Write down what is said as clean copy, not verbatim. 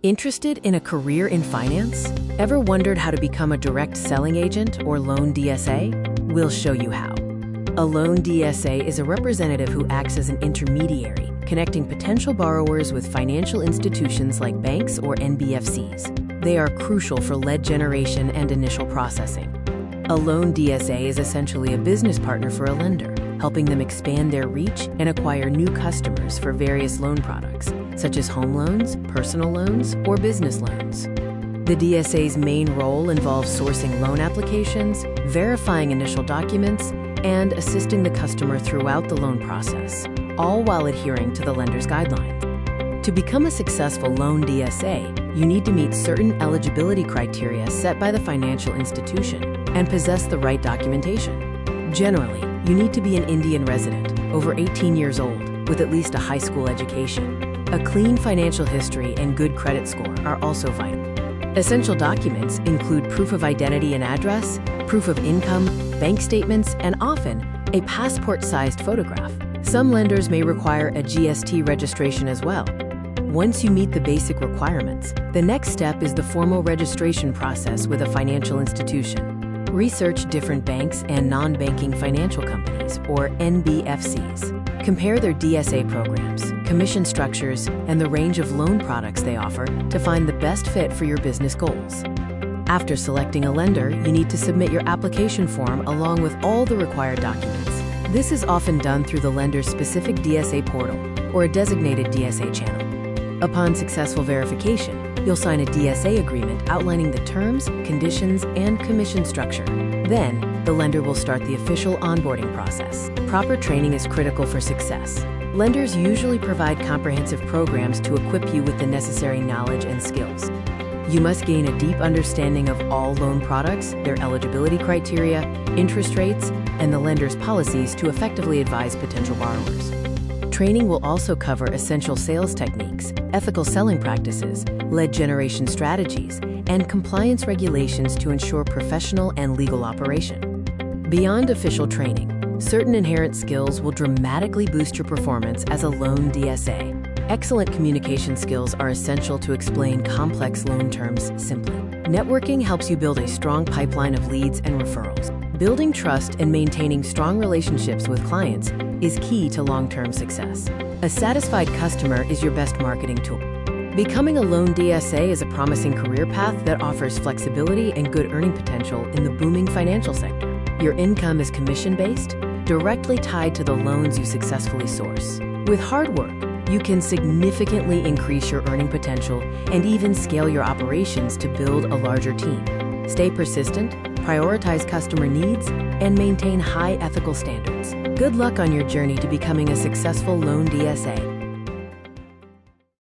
Interested in a career in finance? Ever wondered how to become a direct selling agent or loan DSA? We'll show you how. A loan DSA is a representative who acts as an intermediary, connecting potential borrowers with financial institutions like banks or NBFCs. They are crucial for lead generation and initial processing. A loan DSA is essentially a business partner for a lender, helping them expand their reach and acquire new customers for various loan products, such as home loans, personal loans, or business loans. The DSA's main role involves sourcing loan applications, verifying initial documents, and assisting the customer throughout the loan process, all while adhering to the lender's guidelines. To become a successful loan DSA, you need to meet certain eligibility criteria set by the financial institution and possess the right documentation. Generally, you need to be an Indian resident, over 18 years old, with at least a high school education. A clean financial history and good credit score are also vital. Essential documents include proof of identity and address, proof of income, bank statements, and often a passport-sized photograph. Some lenders may require a GST registration as well. Once you meet the basic requirements, the next step is the formal registration process with a financial institution. Research different banks and non-banking financial companies, or NBFCs. Compare their DSA programs, commission structures, and the range of loan products they offer to find the best fit for your business goals. After selecting a lender, you need to submit your application form along with all the required documents. This is often done through the lender's specific DSA portal or a designated DSA channel. Upon successful verification, you'll sign a DSA agreement outlining the terms, conditions, and commission structure. Then, the lender will start the official onboarding process. Proper training is critical for success. Lenders usually provide comprehensive programs to equip you with the necessary knowledge and skills. You must gain a deep understanding of all loan products, their eligibility criteria, interest rates, and the lender's policies to effectively advise potential borrowers. Training will also cover essential sales techniques, ethical selling practices, lead generation strategies, and compliance regulations to ensure professional and legal operation. Beyond official training, certain inherent skills will dramatically boost your performance as a loan DSA. Excellent communication skills are essential to explain complex loan terms simply. Networking helps you build a strong pipeline of leads and referrals. Building trust and maintaining strong relationships with clients is key to long-term success. A satisfied customer is your best marketing tool. Becoming a loan DSA is a promising career path that offers flexibility and good earning potential in the booming financial sector. Your income is commission-based, directly tied to the loans you successfully source. With hard work, you can significantly increase your earning potential and even scale your operations to build a larger team. Stay persistent, prioritize customer needs, and maintain high ethical standards. Good luck on your journey to becoming a successful loan DSA.